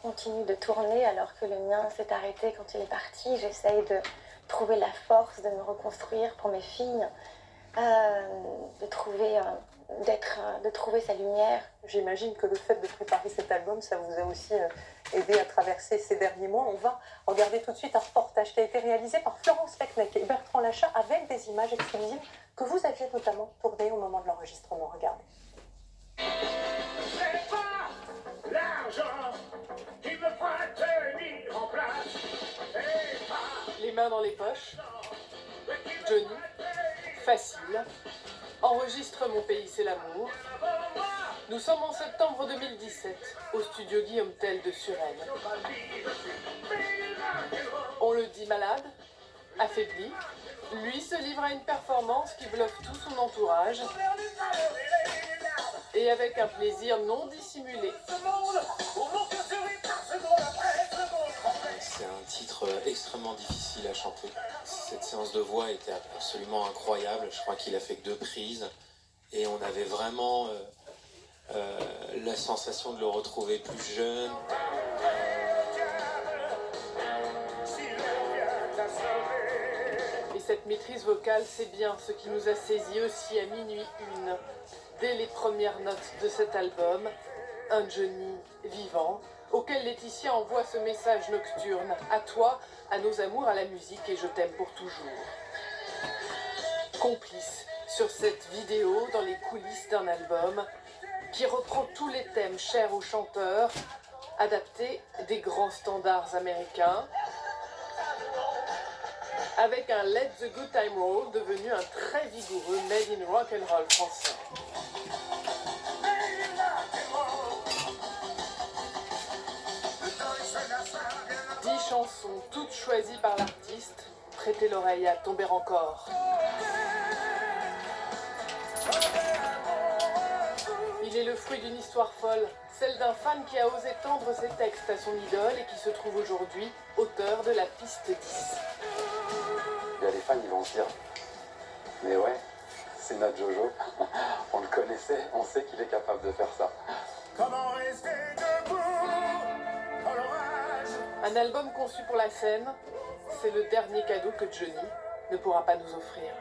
continue de tourner alors que le mien s'est arrêté quand il est parti. J'essaye de trouver la force de me reconstruire pour mes filles, de trouver sa lumière. J'imagine que le fait de préparer cet album, ça vous a aussi aidé à traverser ces derniers mois. On va regarder tout de suite un reportage qui a été réalisé par Florence Lecnec et Bertrand Lachat avec des images exclusives que vous aviez notamment tournées au moment de l'enregistrement. Regardez. C'est pas l'argent qui me fera tenir en place. C'est pas Les mains dans les poches. Johnny, facile. Enregistre Mon pays c'est l'amour. Nous sommes en septembre 2017, au studio Guillaume Tell de Suresnes. On le dit malade, affaibli. Lui se livre à une performance qui bluffe tout son entourage. Et avec un plaisir non dissimulé. C'est un titre extrêmement difficile à chanter. Cette séance de voix était absolument incroyable. Je crois qu'il a fait que 2 prises. Et on avait vraiment la sensation de le retrouver plus jeune. Et cette maîtrise vocale, c'est bien ce qui nous a saisis aussi à minuit 1. Dès les premières notes de cet album, un Johnny vivant, auquel Laetitia envoie ce message nocturne. À toi, à nos amours, à la musique et je t'aime pour toujours. Complice sur cette vidéo dans les coulisses d'un album qui reprend tous les thèmes chers aux chanteurs, adaptés des grands standards américains, avec un Let the Good Time Roll devenu un très vigoureux Made in Rock and Roll français. 10 chansons, toutes choisies par l'artiste. Prêtez l'oreille à Tomber encore. Il est le fruit d'une histoire folle, celle d'un fan qui a osé tendre ses textes à son idole et qui se trouve aujourd'hui auteur de la piste 10. Il y a les fans, ils vont se dire, mais ouais, c'est notre Jojo, on le connaissait, on sait qu'il est capable de faire ça. comment rester debout dans l'orage. Un album conçu pour la scène, c'est le dernier cadeau que Johnny ne pourra pas nous offrir.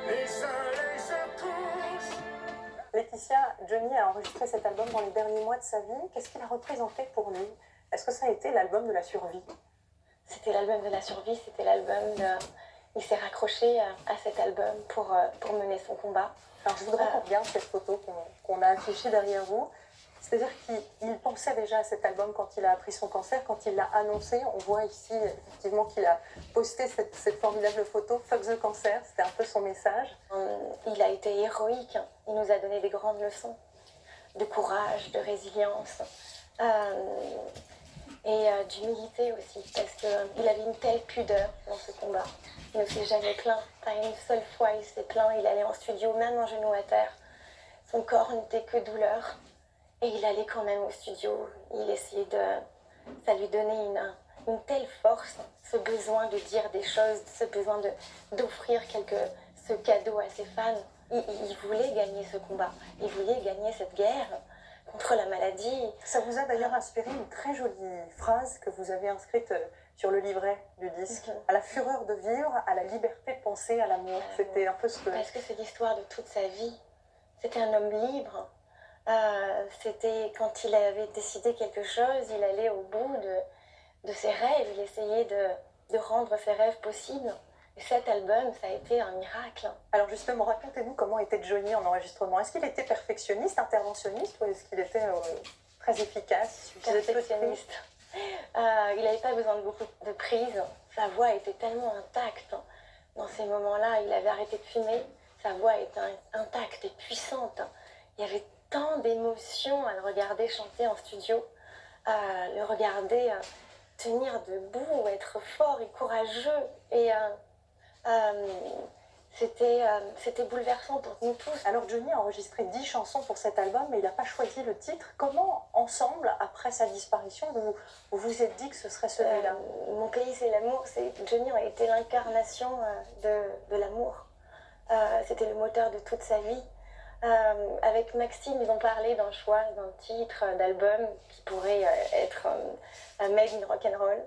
Les soleils se couchent. Laetitia, Johnny a enregistré cet album dans les derniers mois de sa vie. Qu'est-ce qu'il a représenté pour lui? Est-ce que ça a été l'album de la survie? C'était l'album de la survie, c'était l'album de... Il s'est raccroché à cet album pour mener son combat. Alors je voudrais qu'on regarde cette photo qu'on a affichée derrière vous. C'est-à-dire qu'il pensait déjà à cet album quand il a appris son cancer, quand il l'a annoncé. On voit ici effectivement qu'il a posté cette formidable photo, Fuck the Cancer, c'était un peu son message. Il a été héroïque, il nous a donné des grandes leçons de courage, de résilience et d'humilité aussi, parce qu'il avait une telle pudeur dans ce combat. Il ne s'est jamais plaint, pas une seule fois il s'est plaint, il allait en studio, même en genou à terre. Son corps n'était que douleur. Et il allait quand même au studio, il essayait ça lui donnait une telle force, ce besoin de dire des choses, ce besoin d'offrir ce cadeau à ses fans. Il voulait gagner ce combat, il voulait gagner cette guerre contre la maladie. Ça vous a d'ailleurs inspiré une très jolie phrase que vous avez inscrite sur le livret du disque. À la fureur de vivre, à la liberté de penser, à l'amour. C'était un peu ce que... Parce que c'est l'histoire de toute sa vie. C'était un homme libre. C'était quand il avait décidé quelque chose, il allait au bout de ses rêves, il essayait de rendre ses rêves possibles. Et cet album, ça a été un miracle. Alors justement, racontez-nous comment était Johnny en enregistrement. Est-ce qu'il était perfectionniste, interventionniste, ou est-ce qu'il était très efficace? Perfectionniste. Il n'avait pas besoin de beaucoup de prises. Sa voix était tellement intacte. Dans ces moments-là, il avait arrêté de fumer. Sa voix était intacte et puissante. Il y avait tant d'émotions à le regarder chanter en studio, à le regarder tenir debout, être fort et courageux. Et c'était bouleversant pour nous tous. Alors Johnny a enregistré 10 chansons pour cet album, mais il n'a pas choisi le titre. Comment, ensemble, après sa disparition, vous vous êtes dit que ce serait celui-là? Mon pays c'est l'amour, Johnny a été l'incarnation de l'amour. C'était le moteur de toute sa vie. Avec Maxime, ils ont parlé d'un choix d'un titre d'album qui pourrait être Made in Rock'n'Roll.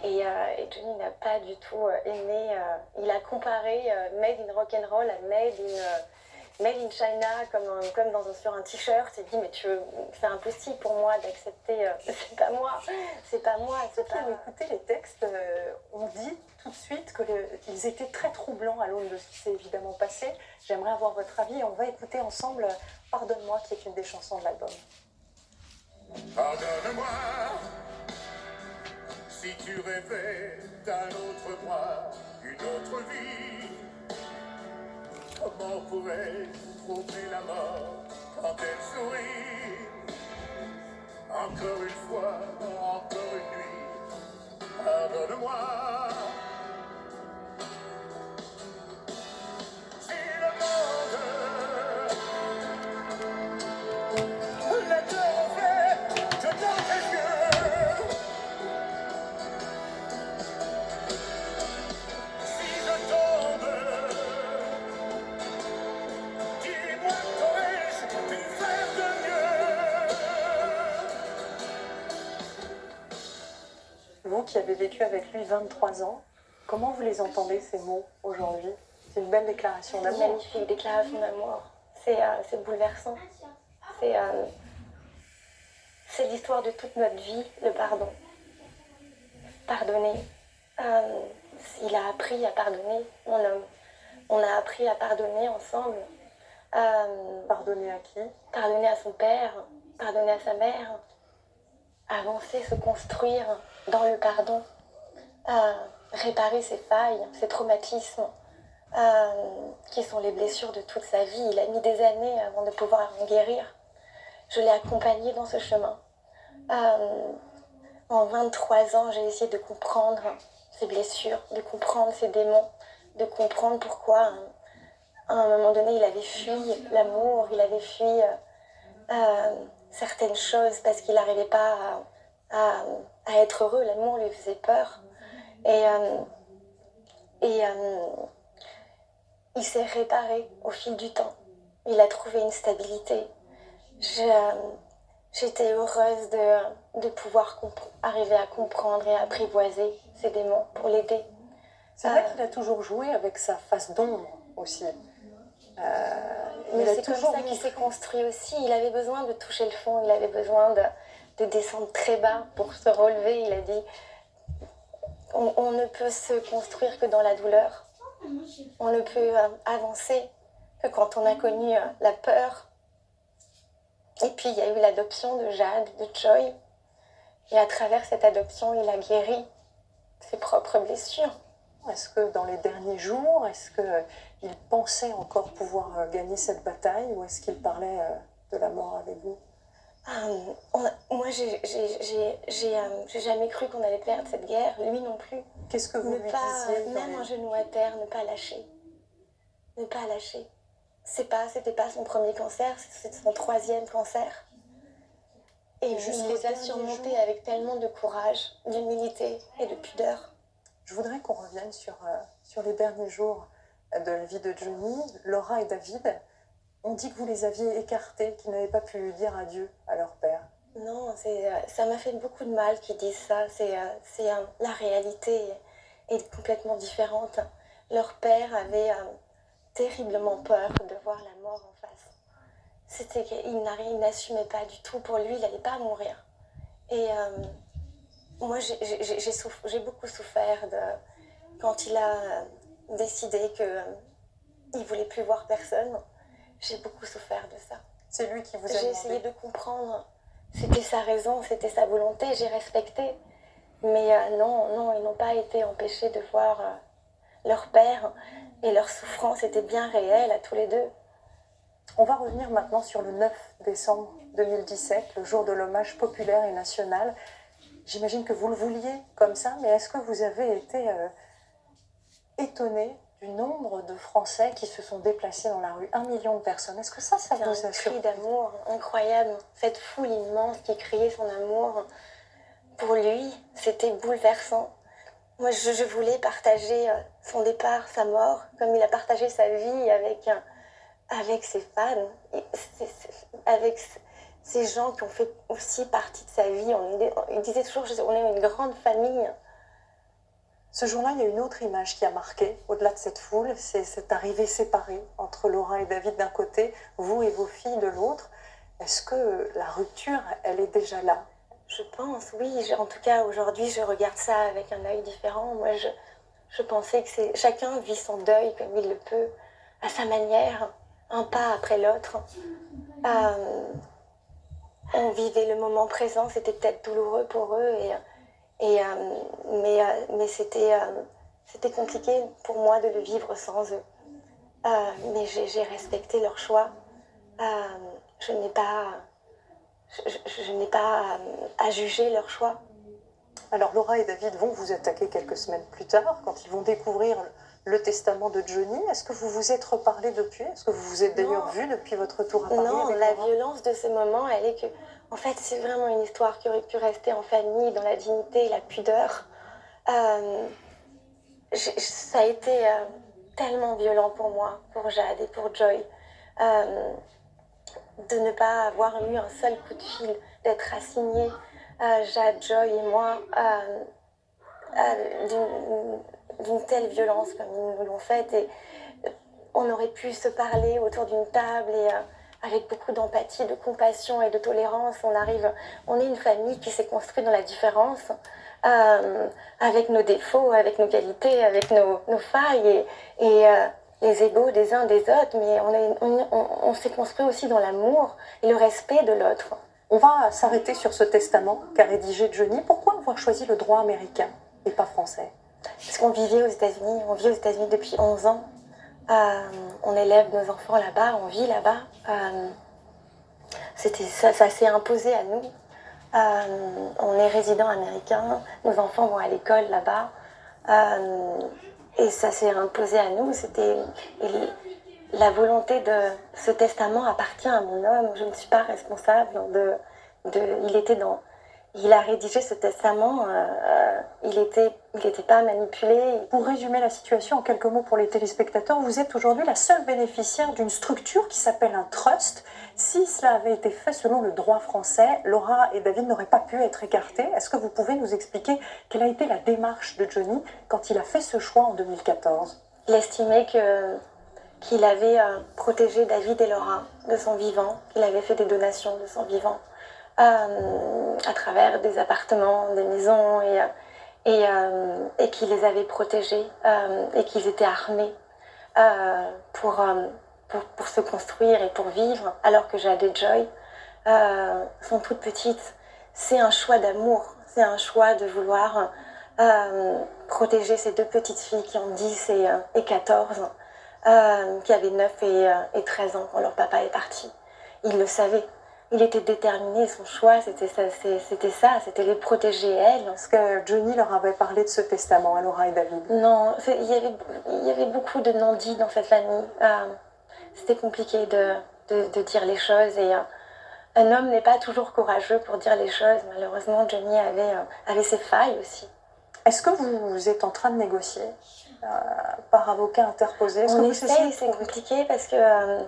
Et Johnny n'a pas du tout aimé. Il a comparé Made in Rock'n'Roll à Made in China, comme sur un t-shirt. Il dit, mais c'est impossible pour moi d'accepter. C'est pas moi, c'est pas moi. Ceux qui ont écouté les textes ont dit tout de suite qu'ils étaient très troublants à l'aune de ce qui s'est évidemment passé. J'aimerais avoir votre avis et on va écouter ensemble Pardonne-moi, qui est une des chansons de l'album. Pardonne-moi si tu rêvais d'un autre moi, une autre vie. Comment pourrais-je trouver la mort quand elle sourit? Encore une fois, encore une nuit, pardonne-moi. Si le monde l'était reflet que dans tes yeux, si je tombe, dis-moi qu'aurais-je pu faire de mieux? Vous qui avez vécu avec lui 23 ans, comment vous les entendez ces mots aujourd'hui? C'est une belle déclaration Une d'amour. magnifique déclaration d'amour. C'est bouleversant. C'est l'histoire de toute notre vie, le pardon. Pardonner. Il a appris à pardonner, mon homme. On a appris à pardonner ensemble. Pardonner à qui? Pardonner à son père, pardonner à sa mère. Avancer, se construire dans le pardon. Réparer ses failles, ses traumatismes, qui sont les blessures de toute sa vie. Il a mis des années avant de pouvoir en guérir. Je l'ai accompagné dans ce chemin. En 23 ans, j'ai essayé de comprendre ses blessures, de comprendre ses démons, de comprendre pourquoi, à un moment donné, il avait fui l'amour, il avait fui certaines choses parce qu'il n'arrivait pas à être heureux. L'amour lui faisait peur. Et il s'est réparé au fil du temps. Il a trouvé une stabilité. J'étais heureuse de pouvoir arriver à comprendre et à apprivoiser ces démons pour l'aider. C'est vrai qu'il a toujours joué avec sa face d'ombre aussi. Mais c'est comme ça qu'il s'est construit aussi. Il avait besoin de toucher le fond, il avait besoin de descendre très bas pour se relever. Il a dit, on ne peut se construire que dans la douleur. On ne peut avancer que quand on a connu la peur. Et puis il y a eu l'adoption de Jade, de Joy. Et à travers cette adoption, il a guéri ses propres blessures. Est-ce que dans les derniers jours, est-ce qu'il pensait encore pouvoir gagner cette bataille ou est-ce qu'il parlait de la mort avec vous? Moi, j'ai jamais cru qu'on allait perdre cette guerre, lui non plus. Qu'est-ce que vous lui disiez même un genou à terre, ne pas lâcher. Ne pas lâcher. C'était pas son premier cancer, c'est son 3e cancer. Et il les a surmontés avec tellement de courage, d'humilité et de pudeur. Je voudrais qu'on revienne sur les derniers jours de la vie de Johnny. Laura et David, on dit que vous les aviez écartés, qu'ils n'avaient pas pu dire adieu à leur père. Non, ça m'a fait beaucoup de mal qu'ils disent ça. La réalité est complètement différente. Leur père avait terriblement peur de voir la mort en face. Il n'assumait pas du tout. Pour lui, il n'allait pas mourir. Et moi, j'ai beaucoup souffert quand il a décidé qu'il ne voulait plus voir personne. J'ai beaucoup souffert de ça. C'est lui qui vous a demandé. J'ai essayé de comprendre. C'était sa raison, c'était sa volonté, j'ai respecté. Mais non, ils n'ont pas été empêchés de voir leur père. Et leur souffrance était bien réelle à tous les deux. On va revenir maintenant sur le 9 décembre 2017, le jour de l'hommage populaire et national. J'imagine que vous le vouliez comme ça, mais est-ce que vous avez été étonné du nombre de Français qui se sont déplacés dans la rue? 1 million de personnes. Est-ce que ça vous a surpris? C'est un cri d'amour incroyable. Cette foule immense qui criait son amour pour lui, c'était bouleversant. Moi, je voulais partager son départ, sa mort, comme il a partagé sa vie avec avec ses fans, avec ces gens qui ont fait aussi partie de sa vie. Il disait toujours, on est une grande famille. Ce jour-là, il y a une autre image qui a marqué, au-delà de cette foule, c'est cette arrivée séparée entre Laura et David d'un côté, vous et vos filles de l'autre. Est-ce que la rupture, elle est déjà là? Je pense, oui. En tout cas, aujourd'hui, je regarde ça avec un œil différent. Moi, je pensais que chacun vit son deuil comme il le peut, à sa manière, un pas après l'autre. On vivait le moment présent, c'était peut-être douloureux pour eux, mais c'était compliqué pour moi de le vivre sans eux. Mais j'ai respecté leur choix. Je n'ai pas à juger leur choix. Alors Laura et David vont vous attaquer quelques semaines plus tard, quand ils vont découvrir le testament de Johnny. Est-ce que vous vous êtes reparlé depuis? Est-ce que vous vous êtes d'ailleurs vu depuis votre retour à Paris? Non, la violence de ce moment, elle est que... En fait, c'est vraiment une histoire qui aurait pu rester en famille, dans la dignité et la pudeur. Ça a été tellement violent pour moi, pour Jade et pour Joy, de ne pas avoir eu un seul coup de fil, d'être assignés, Jade, Joy et moi, d'une telle violence comme ils nous l'ont faite. Et on aurait pu se parler autour d'une table et avec beaucoup d'empathie, de compassion et de tolérance. On est une famille qui s'est construite dans la différence, avec nos défauts, avec nos qualités, avec nos failles et les égos des uns des autres, mais on s'est construit aussi dans l'amour et le respect de l'autre. On va s'arrêter sur ce testament qu'a rédigé Johnny. Pourquoi avoir choisi le droit américain et pas français? Parce qu'on vivait aux États-Unis, on vit aux États-Unis depuis 11 ans. On élève nos enfants là-bas, on vit là-bas. Ça s'est imposé à nous. On est résident américain, nos enfants vont à l'école là-bas. Et ça s'est imposé à nous. La volonté de ce testament appartient à mon homme. Je ne suis pas responsable il a rédigé ce testament, il n'était pas manipulé. Pour résumer la situation en quelques mots pour les téléspectateurs, vous êtes aujourd'hui la seule bénéficiaire d'une structure qui s'appelle un trust. Si cela avait été fait selon le droit français, Laura et David n'auraient pas pu être écartés. Est-ce que vous pouvez nous expliquer quelle a été la démarche de Johnny quand il a fait ce choix en 2014? Il estimait qu'il avait protégé David et Laura de son vivant, qu'il avait fait des donations de son vivant. À travers des appartements, des maisons, et qui les avait protégés et qu'ils étaient armés pour se construire et pour vivre, alors que Jade et Joy sont toutes petites. C'est un choix d'amour, c'est un choix de vouloir protéger ces deux petites filles qui ont 10 et 14, qui avaient 9 et 13 ans quand leur papa est parti. Ils le savaient. Il était déterminé, son choix, c'était les protéger elles. Est-ce que Johnny leur avait parlé de ce testament à Laura et David? Non, il y avait beaucoup de non-dits dans cette famille. C'était compliqué de dire les choses et un homme n'est pas toujours courageux pour dire les choses. Malheureusement, Johnny avait ses failles aussi. Est-ce que vous êtes en train de négocier par avocat interposé? On essaye, c'est compliqué parce que...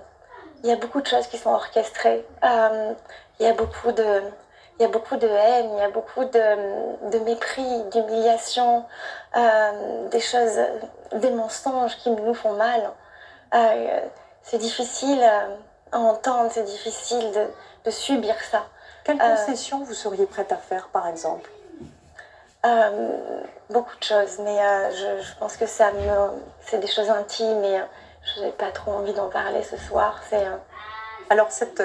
il y a beaucoup de choses qui sont orchestrées. Il y a beaucoup de haine, il y a beaucoup de mépris, d'humiliation, des mensonges qui nous font mal. C'est difficile à entendre, c'est difficile de subir ça. Quelles concessions vous seriez prête à faire, par exemple? Beaucoup de choses, mais je pense que c'est des choses intimes et je n'ai pas trop envie d'en parler ce soir. Alors cette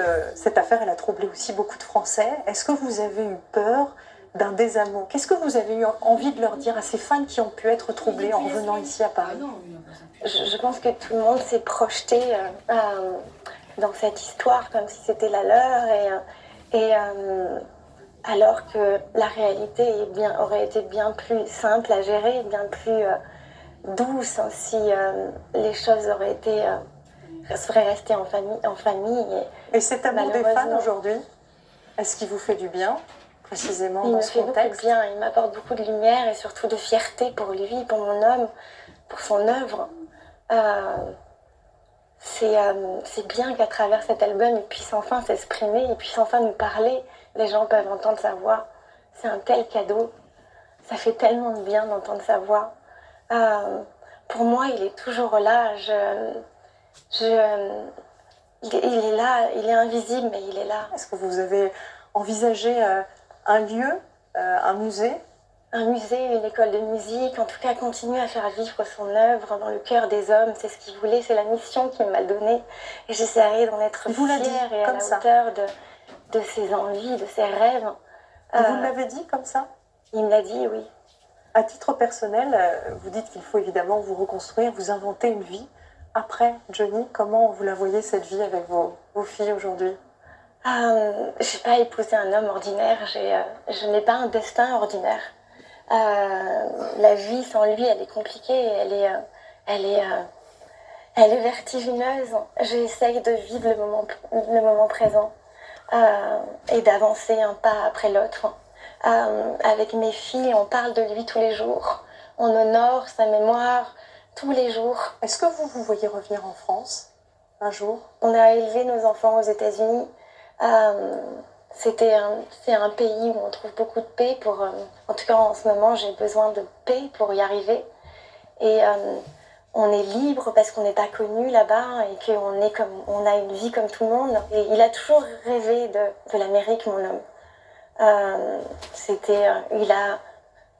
affaire, elle a troublé aussi beaucoup de Français. Est-ce que vous avez eu peur d'un désamour? Qu'est-ce que vous avez eu envie de leur dire à ces fans qui ont pu être troublés en revenant ici à Paris? Je pense que tout le monde s'est projeté dans cette histoire comme si c'était la leur alors que la réalité aurait été bien plus simple à gérer, bien plus douce si les choses seraient restées en famille. Et cet amour des fans aujourd'hui, est-ce qu'il vous fait du bien, précisément dans ce contexte? Il me fait beaucoup de bien, il m'apporte beaucoup de lumière et surtout de fierté pour lui, pour mon homme, pour son œuvre. c'est bien qu'à travers cet album, il puisse enfin s'exprimer, il puisse enfin nous parler. Les gens peuvent entendre sa voix. C'est un tel cadeau. Ça fait tellement de bien d'entendre sa voix. Pour moi, il est toujours là. Il est là, il est invisible, mais il est là. Est-ce que vous avez envisagé un lieu, un musée? Un musée, une école de musique, en tout cas continuer à faire vivre son œuvre dans le cœur des hommes, c'est ce qu'il voulait, c'est la mission qu'il m'a donnée. Et j'essaierai d'en être fière et à la hauteur de ses envies, de ses rêves. Vous l'avez dit comme ça? Il me l'a dit, oui. À titre personnel, vous dites qu'il faut évidemment vous reconstruire, vous inventer une vie. Après Johnny, comment vous la voyez cette vie avec vos filles aujourd'hui? Je n'ai pas épousé un homme ordinaire, je n'ai pas un destin ordinaire. La vie sans lui, elle est compliquée, elle est vertigineuse. J'essaye de vivre le moment présent et d'avancer un pas après l'autre. Avec mes filles, on parle de lui tous les jours. On honore sa mémoire tous les jours. Est-ce que vous voyez revenir en France un jour? On a élevé nos enfants aux États-Unis. C'est un pays où on trouve beaucoup de paix. En tout cas, en ce moment, j'ai besoin de paix pour y arriver. Et on est libre parce qu'on n'est pas connu là-bas et on a une vie comme tout le monde. Et il a toujours rêvé de l'Amérique, mon homme. Il a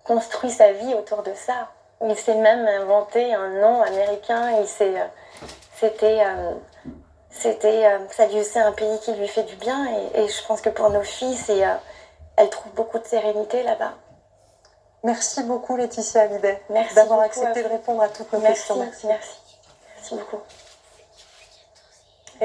construit sa vie autour de ça. Il s'est même inventé un nom américain. C'est un pays qui lui fait du bien et je pense que pour nos filles, elles trouvent beaucoup de sérénité là-bas. Merci beaucoup Laetitia Hallyday Merci d'avoir beaucoup accepté de répondre à toutes nos questions. Merci beaucoup.